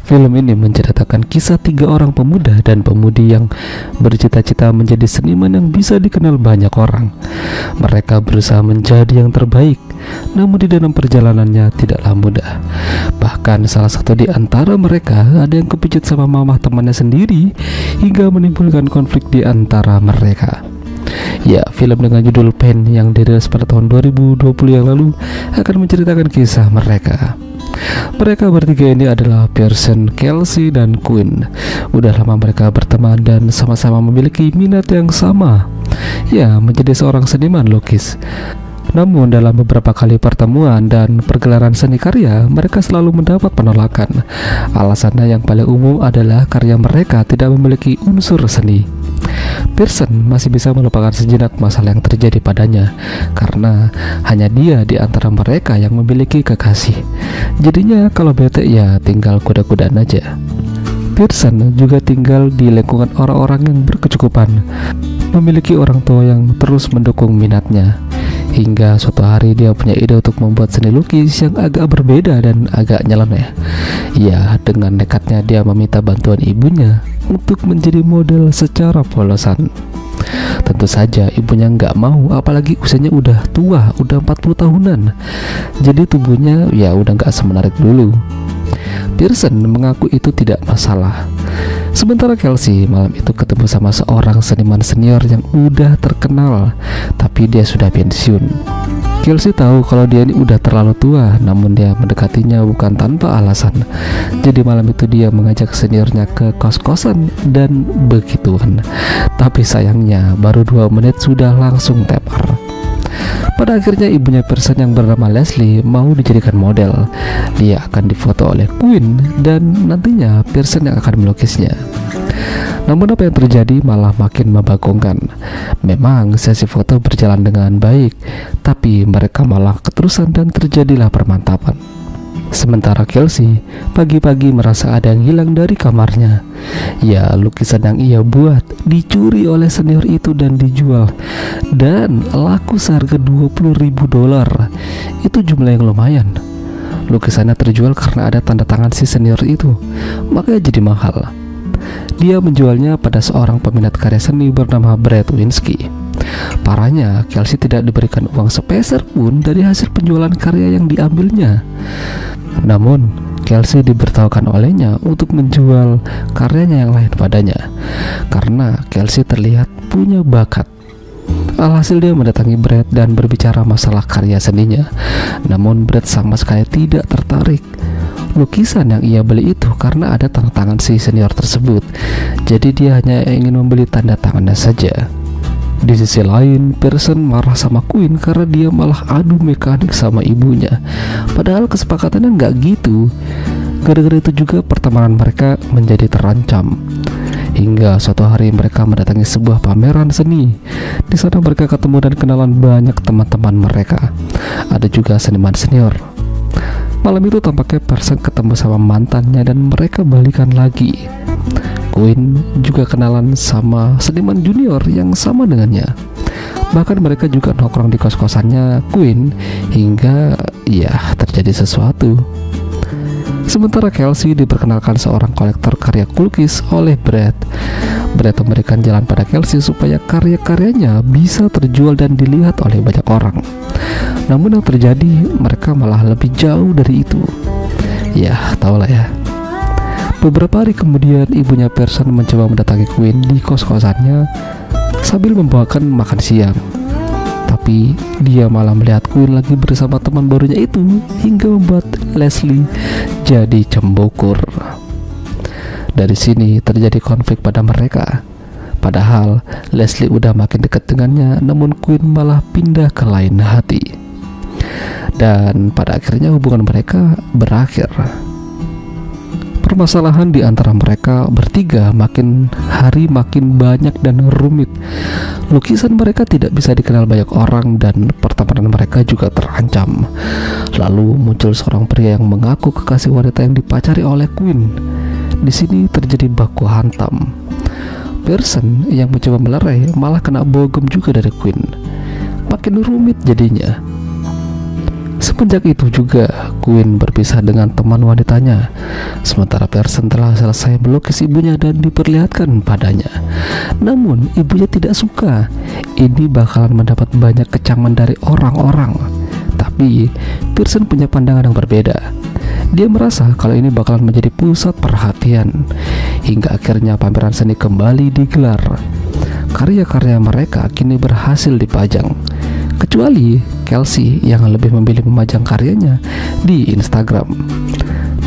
Film ini menceritakan kisah tiga orang pemuda dan pemudi yang bercita-cita menjadi seniman yang bisa dikenal banyak orang. Mereka berusaha menjadi yang terbaik, namun di dalam perjalanannya tidaklah mudah. Bahkan salah satu di antara mereka ada yang kepijat sama mamah temannya sendiri hingga menimbulkan konflik di antara mereka. Ya, film dengan judul Pain yang dirilis pada tahun 2020 yang lalu akan menceritakan kisah mereka. Mereka bertiga ini adalah Pearson, Kelsey, dan Quinn. Udah lama mereka berteman dan sama-sama memiliki minat yang sama, ya, menjadi seorang seniman lukis. Namun dalam beberapa kali pertemuan dan pergelaran seni karya, mereka selalu mendapat penolakan. Alasannya yang paling umum adalah karya mereka tidak memiliki unsur seni. Pearson masih bisa melupakan sejenak masalah yang terjadi padanya, karena hanya dia di antara mereka yang memiliki kekasih. Jadinya kalau bete ya tinggal kuda-kudaan aja. Pearson juga tinggal di lingkungan orang-orang yang berkecukupan, memiliki orang tua yang terus mendukung minatnya. Hingga suatu hari dia punya ide untuk membuat seni lukis yang agak berbeda dan agak nyeleneh. Ya, dengan nekatnya dia meminta bantuan ibunya untuk menjadi model secara polosan. Tentu saja ibunya nggak mau, apalagi usianya udah tua, udah 40 tahunan. Jadi tubuhnya ya udah nggak semenarik dulu. Pearson mengaku itu tidak masalah. Sementara Kelsey malam itu ketemu sama seorang seniman senior yang udah terkenal, tapi dia sudah pensiun. Kelsey tahu kalau dia ini udah terlalu tua, namun dia mendekatinya bukan tanpa alasan. Jadi malam itu dia mengajak seniornya ke kos-kosan dan begituan. Tapi sayangnya baru 2 menit sudah langsung tepar. Pada akhirnya ibunya Pearson yang bernama Leslie mau dijadikan model. Dia akan difoto oleh Quinn dan nantinya Pearson yang akan melukisnya. Namun apa yang terjadi malah makin membagongkan. Memang sesi foto berjalan dengan baik, tapi mereka malah keterusan dan terjadilah permantapan. Sementara Kelsey pagi-pagi merasa ada yang hilang dari kamarnya. Ya, lukisan yang ia buat dicuri oleh senior itu dan dijual, dan laku seharga $20.000. Itu jumlah yang lumayan. Lukisannya terjual karena ada tanda tangan si senior itu, makanya jadi mahal. Dia menjualnya pada seorang peminat karya seni bernama Brad Winsky. Parahnya, Kelsey tidak diberikan uang sepeser pun dari hasil penjualan karya yang diambilnya. Namun, Kelsey diberitahukan olehnya untuk menjual karyanya yang lain padanya, karena Kelsey terlihat punya bakat. Alhasil dia mendatangi Brad dan berbicara masalah karya seninya. Namun Brad sama sekali tidak tertarik. Lukisan yang ia beli itu karena ada tanda tangan si senior tersebut, jadi dia hanya ingin membeli tanda tangannya saja. Di sisi lain, Pearson marah sama Quinn karena dia malah adu mekanik sama ibunya. Padahal kesepakatannya nggak gitu. Gara-gara itu juga pertemanan mereka menjadi terancam. Hingga suatu hari mereka mendatangi sebuah pameran seni. Di sana mereka ketemu dan kenalan banyak teman-teman mereka. Ada juga seniman senior. Malam itu tampaknya Pearson ketemu sama mantannya dan mereka balikan lagi. Quinn juga kenalan sama seniman junior yang sama dengannya. Bahkan mereka juga nongkrong di kos-kosannya Quinn hingga ya terjadi sesuatu. Sementara Kelsey diperkenalkan seorang kolektor karya lukis oleh Brad. Brad memberikan jalan pada Kelsey supaya karya-karyanya bisa terjual dan dilihat oleh banyak orang. Namun yang terjadi, mereka malah lebih jauh dari itu. Ya, tahulah ya. Beberapa hari kemudian, ibunya Pearson mencoba mendatangi Quinn di kos-kosannya sambil membawakan makan siang. Tapi dia malah melihat Quinn lagi bersama teman barunya itu, hingga membuat Leslie jadi cemburu. Dari sini terjadi konflik pada mereka. Padahal Leslie udah makin dekat dengannya, namun Quinn malah pindah ke lain hati. Dan pada akhirnya hubungan mereka berakhir. Permasalahan di antara mereka bertiga makin hari makin banyak dan rumit. Lukisan mereka tidak bisa dikenal banyak orang dan pertemanan mereka juga terancam. Lalu muncul seorang pria yang mengaku kekasih wanita yang dipacari oleh Quinn. Di sini terjadi baku hantam. Pearson yang mencoba melerai malah kena bogem juga dari Quinn. Makin rumit jadinya. Semenjak itu juga Queen berpisah dengan teman wanitanya, sementara Pearson telah selesai melukis ibunya dan diperlihatkan padanya. Namun ibunya tidak suka. Ini bakalan mendapat banyak kecaman dari orang-orang. Tapi Pearson punya pandangan yang berbeda. Dia merasa kalau ini bakalan menjadi pusat perhatian. Hingga akhirnya pameran seni kembali digelar. Karya-karya mereka kini berhasil dipajang, kecuali Kelsey yang lebih memilih memajang karyanya di Instagram.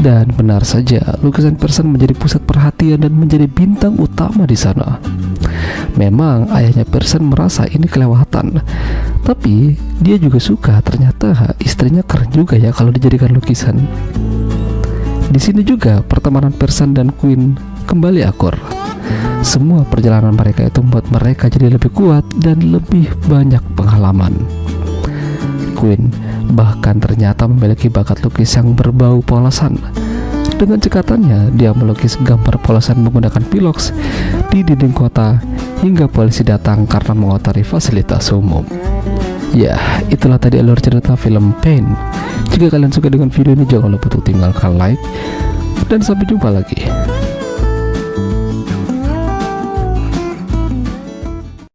Dan benar saja, lukisan Pearson menjadi pusat perhatian dan menjadi bintang utama di sana. Memang ayahnya Pearson merasa ini kelewatan, tapi dia juga suka. Ternyata istrinya keren juga ya kalau dijadikan lukisan. Di sini juga pertemanan Pearson dan Queen kembali akur. Semua perjalanan mereka itu membuat mereka jadi lebih kuat dan lebih banyak pengalaman. Queen bahkan ternyata memiliki bakat lukis yang berbau polosan. Dengan cekatannya, dia melukis gambar polosan menggunakan piloks di dinding kota hingga polisi datang karena mengotori fasilitas umum. Ya, itulah tadi alur cerita film Pain. Jika kalian suka dengan video ini, jangan lupa untuk tinggalkan like, dan sampai jumpa lagi.